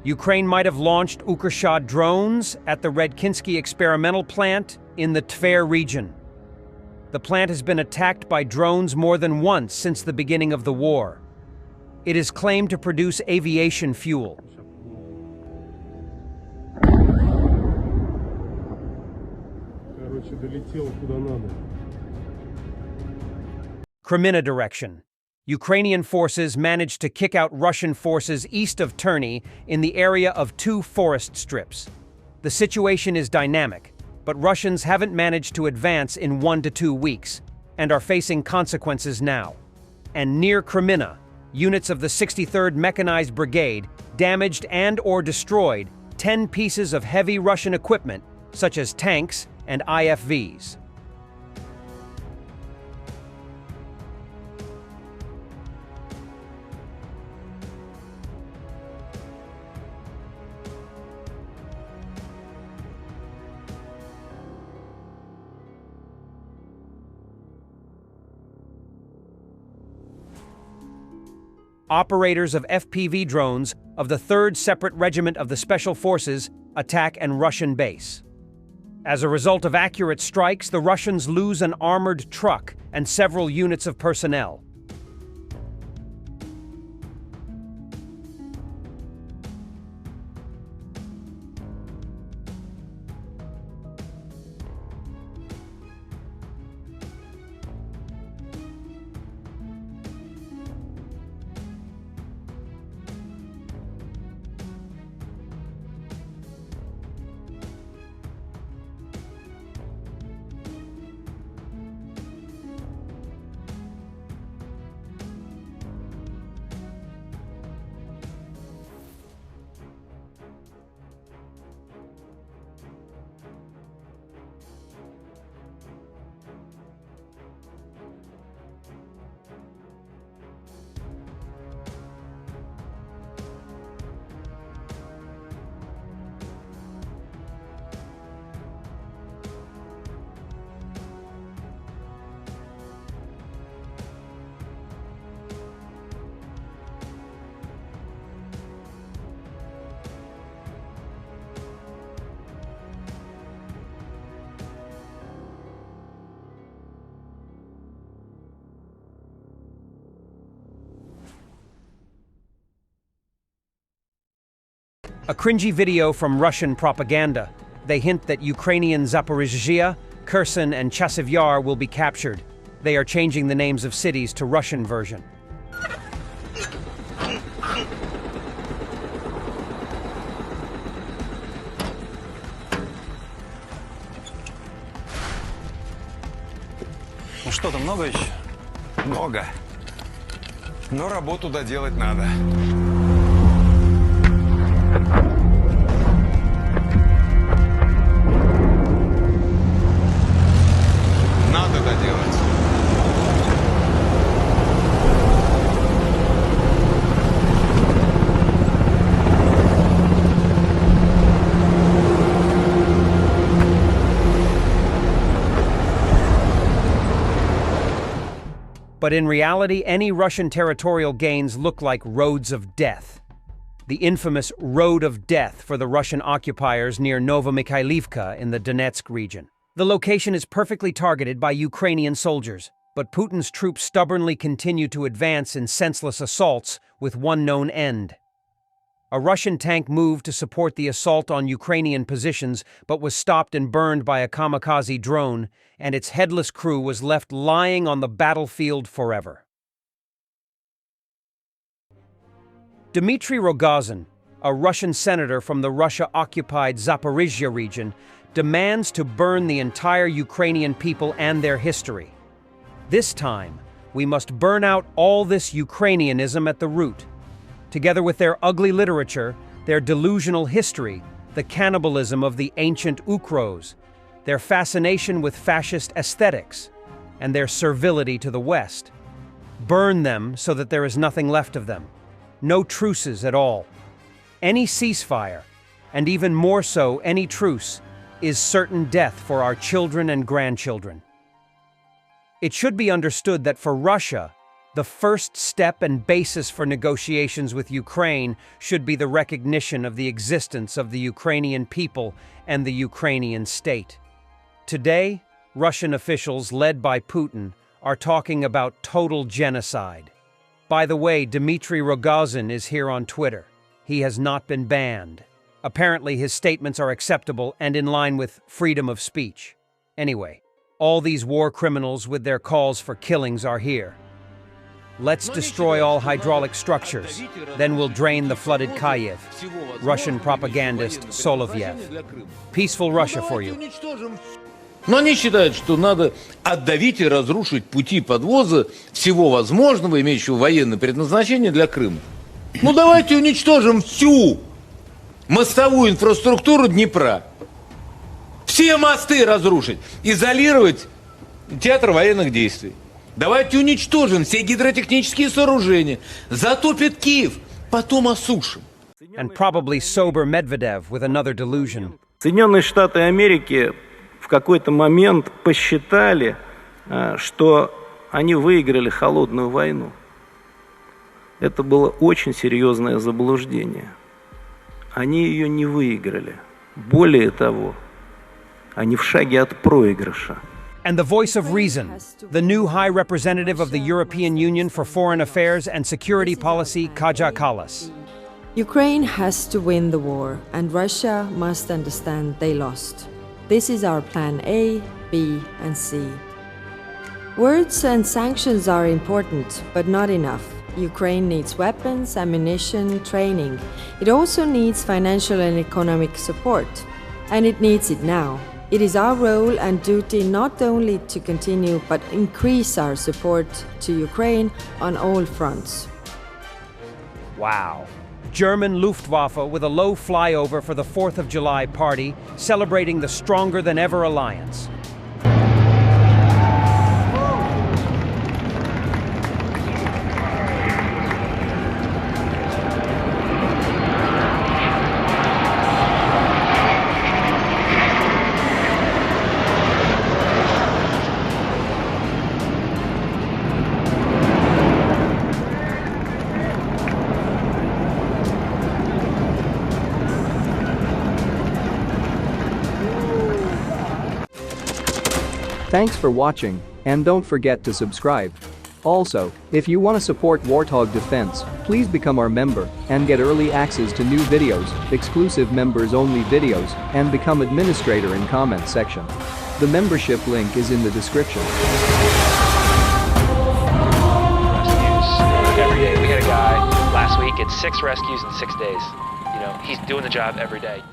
Ukraine might have launched Ukrashad drones at the Redkinsky experimental plant in the Tver region. The plant has been attacked by drones more than once since the beginning of the war. It is claimed to produce aviation fuel. Kreminna direction. Ukrainian forces managed to kick out Russian forces east of Terny in the area of 2 forest strips. The situation is dynamic, but Russians haven't managed to advance in 1 to 2 weeks and are facing consequences now. And near Kreminna, units of the 63rd Mechanized Brigade damaged and/or destroyed 10 pieces of heavy Russian equipment, such as tanks and IFVs. Operators of FPV drones of the 3rd Separate Regiment of the Special Forces attack an Russian base. As a result of accurate strikes, the Russians lose an armored truck and several units of personnel. A cringy video from Russian propaganda. They hint that Ukrainian Zaporizhzhia, Kherson, and Chasiv Yar will be captured. They are changing the names of cities to Russian version. Ну что-то много еще? Много. Но работу доделать надо. Надо доделать. But in reality, any Russian territorial gains look like roads of death. The infamous Road of Death for the Russian occupiers near Novomikhailivka in the Donetsk region. The location is perfectly targeted by Ukrainian soldiers, but Putin's troops stubbornly continue to advance in senseless assaults with one known end. A Russian tank moved to support the assault on Ukrainian positions, but was stopped and burned by a kamikaze drone, and its headless crew was left lying on the battlefield forever. Dmitry Rogozin, a Russian senator from the Russia-occupied Zaporizhzhia region, demands to burn the entire Ukrainian people and their history. This time, we must burn out all this Ukrainianism at the root. Together with their ugly literature, their delusional history, the cannibalism of the ancient Ukros, their fascination with fascist aesthetics, and their servility to the West. Burn them so that there is nothing left of them. No truces at all. Any ceasefire, and even more so any truce, is certain death for our children and grandchildren. It should be understood that for Russia, The first step and basis for negotiations with Ukraine should be the recognition of the existence of the Ukrainian people and the Ukrainian state. Today, Russian officials led by Putin are talking about total genocide. By the way, Dmitry Rogozin is here on Twitter. He has not been banned. Apparently, his statements are acceptable and in line with freedom of speech. Anyway, all these war criminals with their calls for killings are here. Let's destroy all hydraulic structures, then we'll drain the flooded Kyiv. Russian propagandist Solovyev. Peaceful Russia for you. Но они считают, что надо отдавить и разрушить пути подвоза всего возможного, имеющего военное предназначение для Крыма. Ну давайте уничтожим всю мостовую инфраструктуру Днепра. Все мосты разрушить, изолировать театр военных действий. Давайте уничтожим все гидротехнические сооружения, затопит Киев, потом осушим. And probably sober Medvedev with another delusion. Соединенные Штаты Америки в какой-то момент посчитали, что они выиграли холодную войну. Это было очень серьезное заблуждение. Они ее не выиграли. Более того, они в шаге от проигрыша. And the voice of reason, the new High Representative of the European Union for Foreign Affairs and Security Policy, Kaja Kallas. Ukraine has to win the war, and Russia must understand they lost. This is our plan A, B, and C. Words and sanctions are important, but not enough. Ukraine needs weapons, ammunition, training. It also needs financial and economic support. And it needs it now. It is our role and duty not only to continue, but increase our support to Ukraine on all fronts. Wow. German Luftwaffe with a low flyover for the 4th of July party, celebrating the stronger-than-ever alliance. Thanks for watching, and don't forget to subscribe. Also, if you want to support Warthog Defense, please become our member and get early access to new videos, exclusive members-only videos, and become administrator in comment section. The membership link is in the description. Rescues every day. We had a guy last week, it's 6 rescues in 6 days. You know, he's doing the job every day.